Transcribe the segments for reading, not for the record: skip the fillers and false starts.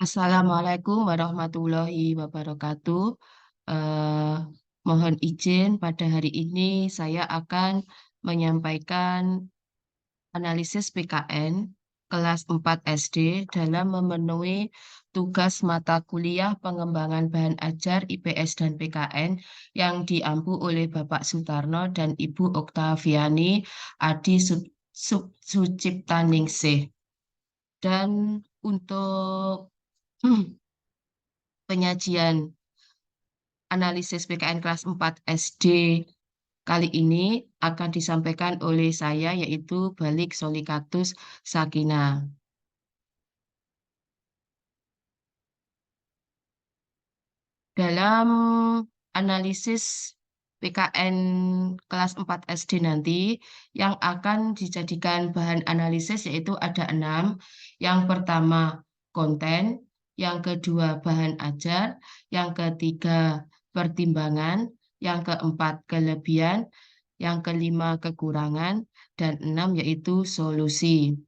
Assalamualaikum warahmatullahi wabarakatuh. Eh, Mohon izin pada hari ini saya akan menyampaikan analisis PKN kelas 4 SD dalam memenuhi tugas mata kuliah pengembangan bahan ajar IPS dan PKN yang diampu oleh Bapak Sutarno dan Ibu Oktaviani Adi Suciptaningsih. Dan untuk penyajian analisis PKN kelas 4 SD kali ini akan disampaikan oleh saya yaitu Balik Solikatus Sakina. Dalam analisis PKN kelas 4 SD nanti yang akan dijadikan bahan analisis yaitu ada 6. Yang pertama konten, yang kedua bahan ajar, yang ketiga pertimbangan, yang keempat kelebihan, yang kelima kekurangan, dan 6 yaitu solusi.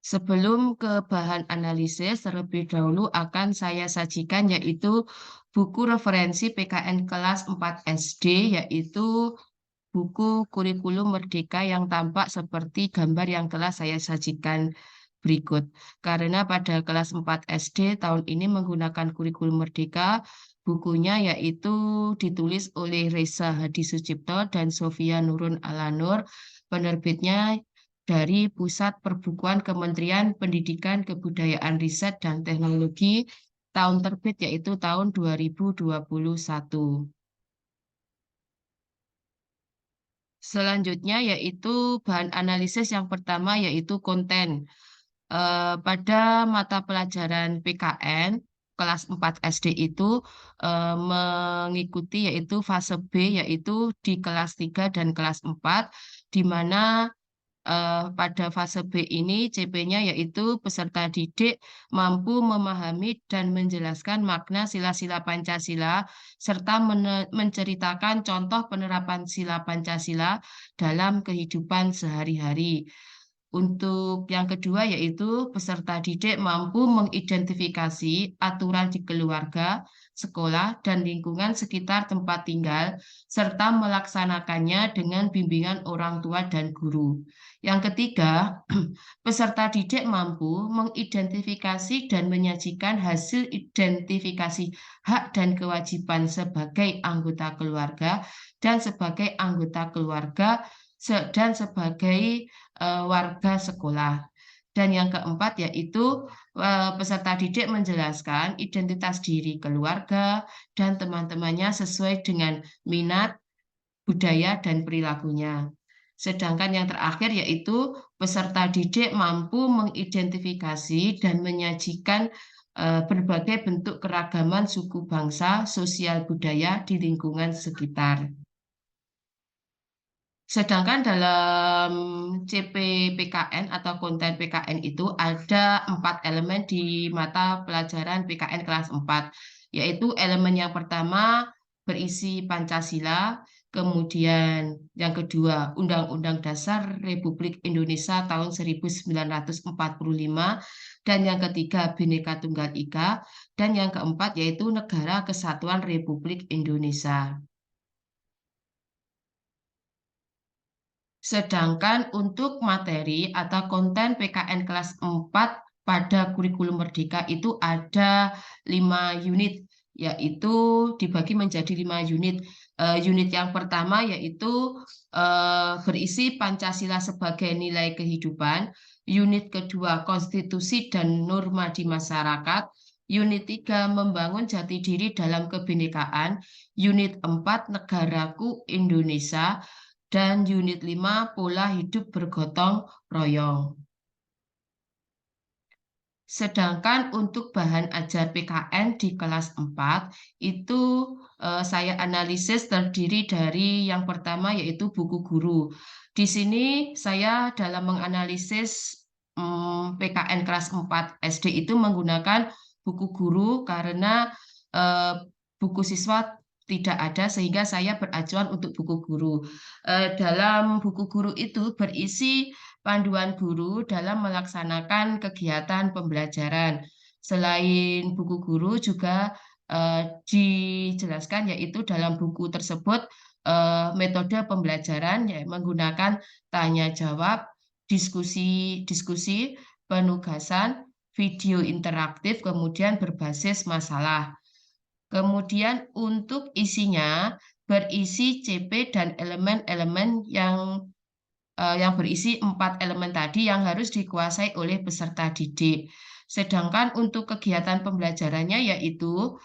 Sebelum ke bahan analisis, terlebih dahulu akan saya sajikan yaitu buku referensi PKN kelas 4 SD, yaitu buku kurikulum Merdeka yang tampak seperti gambar yang telah saya sajikan berikut. Karena pada kelas 4 SD tahun ini menggunakan kurikulum Merdeka, bukunya yaitu ditulis oleh Reza Hadi Sucipto dan Sofia Nurun Alanur, penerbitnya dari Pusat Perbukuan Kementerian Pendidikan, Kebudayaan, Riset, dan Teknologi, tahun terbit yaitu tahun 2021. Selanjutnya yaitu bahan analisis yang pertama yaitu konten. Pada mata pelajaran PKN kelas 4 SD itu mengikuti yaitu fase B yaitu di kelas 3 dan kelas 4 di mana pada fase B ini CP-nya yaitu peserta didik mampu memahami dan menjelaskan makna sila-sila Pancasila serta menceritakan contoh penerapan sila Pancasila dalam kehidupan sehari-hari. Untuk yang kedua yaitu peserta didik mampu mengidentifikasi aturan di keluarga, sekolah, dan lingkungan sekitar tempat tinggal, serta melaksanakannya dengan bimbingan orang tua dan guru. Yang ketiga, peserta didik mampu mengidentifikasi dan menyajikan hasil identifikasi hak dan kewajiban sebagai anggota keluarga dan sebagai anggota keluarga dan sebagai warga sekolah. Dan yang keempat yaitu peserta didik menjelaskan identitas diri keluarga dan teman-temannya sesuai dengan minat, budaya, dan perilakunya. Sedangkan yang terakhir yaitu peserta didik mampu mengidentifikasi dan menyajikan berbagai bentuk keragaman suku bangsa, sosial budaya di lingkungan sekitar. Sedangkan dalam CP-PKN atau konten PKN itu ada 4 elemen di mata pelajaran PKN kelas 4, yaitu elemen yang pertama berisi Pancasila, kemudian yang kedua Undang-Undang Dasar Republik Indonesia tahun 1945, dan yang ketiga Bhinneka Tunggal Ika, dan yang keempat yaitu Negara Kesatuan Republik Indonesia. Sedangkan untuk materi atau konten PKN kelas 4 pada kurikulum Merdeka itu ada 5 unit, yaitu dibagi menjadi 5 unit. Unit yang pertama yaitu berisi Pancasila sebagai nilai kehidupan. Unit kedua konstitusi dan norma di masyarakat. Unit 3 membangun jati diri dalam kebinekaan. Unit 4 negaraku Indonesia dan unit 5 pola hidup bergotong royong. Sedangkan untuk bahan ajar PKN di kelas 4 itu saya analisis terdiri dari yang pertama yaitu buku guru. Di sini saya dalam menganalisis PKN kelas 4 SD itu menggunakan buku guru karena eh, buku siswa tidak ada sehingga saya beracuan untuk buku guru. Dalam buku guru itu berisi panduan guru dalam melaksanakan kegiatan pembelajaran. Selain buku guru juga dijelaskan yaitu dalam buku tersebut metode pembelajaran ya menggunakan tanya jawab, diskusi, penugasan, video interaktif, kemudian berbasis masalah. Kemudian untuk isinya berisi CP dan elemen-elemen yang berisi 4 elemen tadi yang harus dikuasai oleh peserta didik. Sedangkan untuk kegiatan pembelajarannya yaitu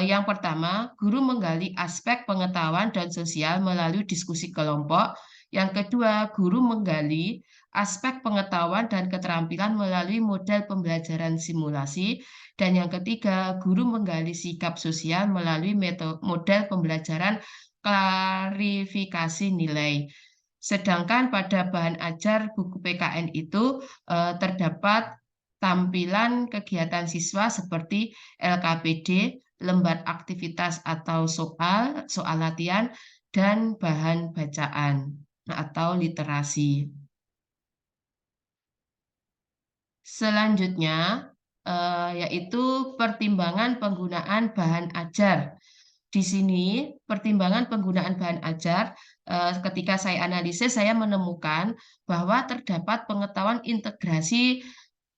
yang pertama, guru menggali aspek pengetahuan dan sosial melalui diskusi kelompok. Yang kedua, guru menggali aspek pengetahuan dan keterampilan melalui model pembelajaran simulasi. Dan yang ketiga, guru menggali sikap sosial melalui model pembelajaran klarifikasi nilai. Sedangkan pada bahan ajar buku PKN itu terdapat tampilan kegiatan siswa seperti LKPD, lembar aktivitas atau soal latihan, dan bahan bacaan atau literasi. Selanjutnya, yaitu pertimbangan penggunaan bahan ajar. Di sini, pertimbangan penggunaan bahan ajar, ketika saya analisis, saya menemukan bahwa terdapat pengetahuan integrasi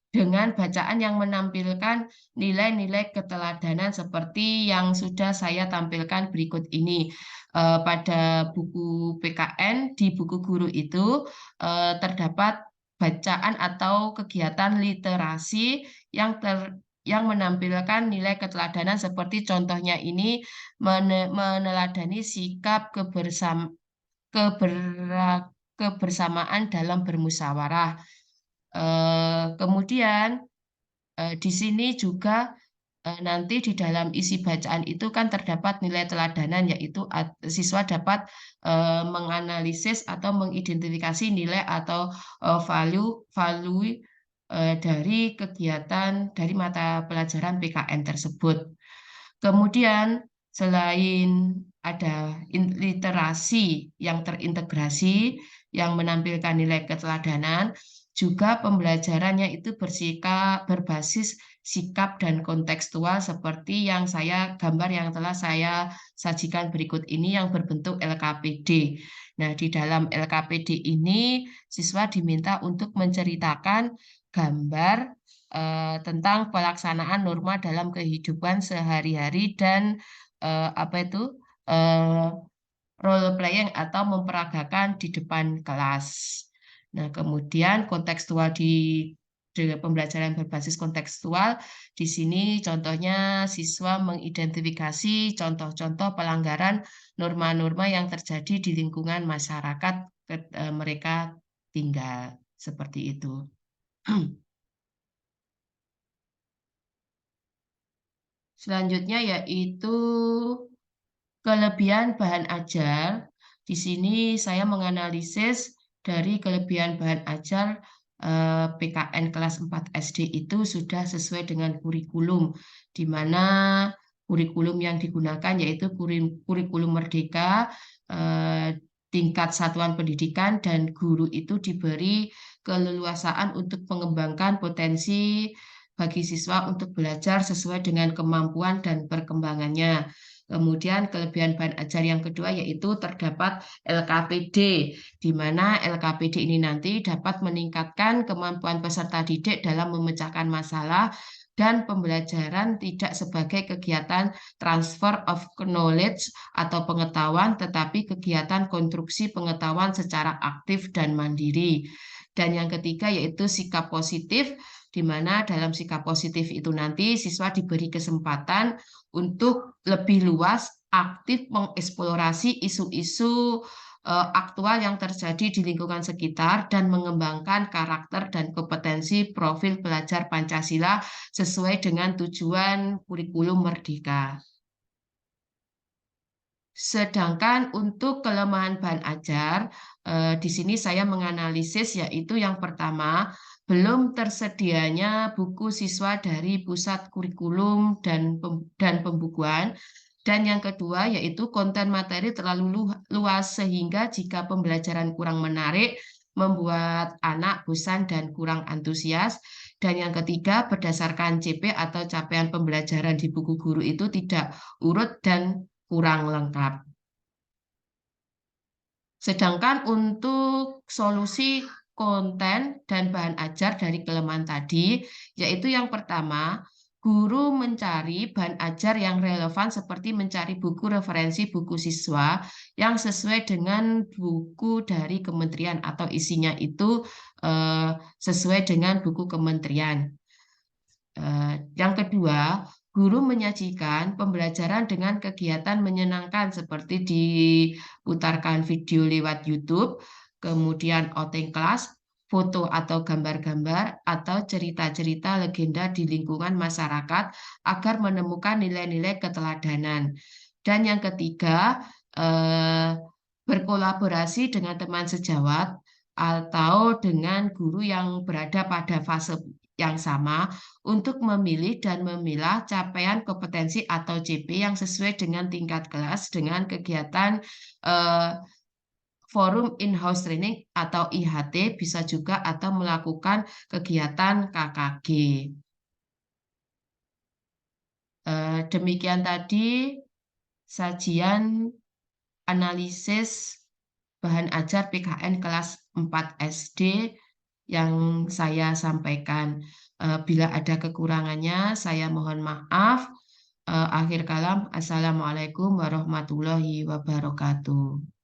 dengan bacaan yang menampilkan nilai-nilai keteladanan seperti yang sudah saya tampilkan berikut ini. Pada buku PKN, di buku guru itu terdapat bacaan atau kegiatan literasi yang menampilkan nilai keteladanan seperti contohnya ini meneladani sikap kebersamaan dalam bermusyawarah. Kemudian di sini juga nanti di dalam isi bacaan itu kan terdapat nilai teladanan yaitu siswa dapat menganalisis atau mengidentifikasi nilai atau value dari kegiatan dari mata pelajaran PKN tersebut. Kemudian selain ada literasi yang terintegrasi yang menampilkan nilai keteladanan, juga pembelajarannya itu berbasis sikap dan kontekstual seperti yang gambar yang telah saya sajikan berikut ini yang berbentuk LKPD. Nah, di dalam LKPD ini siswa diminta untuk menceritakan gambar tentang pelaksanaan norma dalam kehidupan sehari-hari dan role playing atau memperagakan di depan kelas. Nah, kemudian kontekstual di pembelajaran berbasis kontekstual, di sini contohnya siswa mengidentifikasi contoh-contoh pelanggaran norma-norma yang terjadi di lingkungan masyarakat mereka tinggal, seperti itu. Selanjutnya yaitu kelebihan bahan ajar. Di sini saya menganalisis dari kelebihan bahan ajar PKN kelas 4 SD itu sudah sesuai dengan kurikulum, di mana kurikulum yang digunakan yaitu kurikulum merdeka, tingkat satuan pendidikan, dan guru itu diberi keleluasaan untuk mengembangkan potensi bagi siswa untuk belajar sesuai dengan kemampuan dan perkembangannya. Kemudian kelebihan bahan ajar yang kedua yaitu terdapat LKPD, di mana LKPD ini nanti dapat meningkatkan kemampuan peserta didik dalam memecahkan masalah dan pembelajaran tidak sebagai kegiatan transfer of knowledge atau pengetahuan, tetapi kegiatan konstruksi pengetahuan secara aktif dan mandiri. Dan yang ketiga yaitu sikap positif, di mana dalam sikap positif itu nanti siswa diberi kesempatan untuk lebih luas, aktif mengeksplorasi isu-isu aktual yang terjadi di lingkungan sekitar dan mengembangkan karakter dan kompetensi profil pelajar Pancasila sesuai dengan tujuan kurikulum merdeka. Sedangkan untuk kelemahan bahan ajar, di sini saya menganalisis yaitu yang pertama, belum tersedianya buku siswa dari pusat kurikulum dan pembukuan. Dan yang kedua yaitu konten materi terlalu luas sehingga jika pembelajaran kurang menarik, membuat anak bosan dan kurang antusias. Dan yang ketiga, berdasarkan CP atau capaian pembelajaran di buku guru itu tidak urut dan kurang lengkap. Sedangkan untuk solusi konten dan bahan ajar dari kelemahan tadi, yaitu yang pertama, guru mencari bahan ajar yang relevan seperti mencari buku referensi buku siswa yang sesuai dengan buku dari kementerian atau isinya itu sesuai dengan buku kementerian. Yang kedua, guru menyajikan pembelajaran dengan kegiatan menyenangkan seperti diputarkan video lewat YouTube, kemudian outing kelas, foto atau gambar-gambar, atau cerita-cerita legenda di lingkungan masyarakat agar menemukan nilai-nilai keteladanan. Dan yang ketiga, eh, berkolaborasi dengan teman sejawat atau dengan guru yang berada pada fase yang sama untuk memilih dan memilah capaian kompetensi atau CP yang sesuai dengan tingkat kelas dengan kegiatan eh, forum in-house training atau IHT bisa juga atau melakukan kegiatan KKG. Demikian tadi sajian analisis bahan ajar PKN kelas 4 SD yang saya sampaikan. Bila ada kekurangannya, saya mohon maaf. Akhir kalam, Assalamualaikum warahmatullahi wabarakatuh.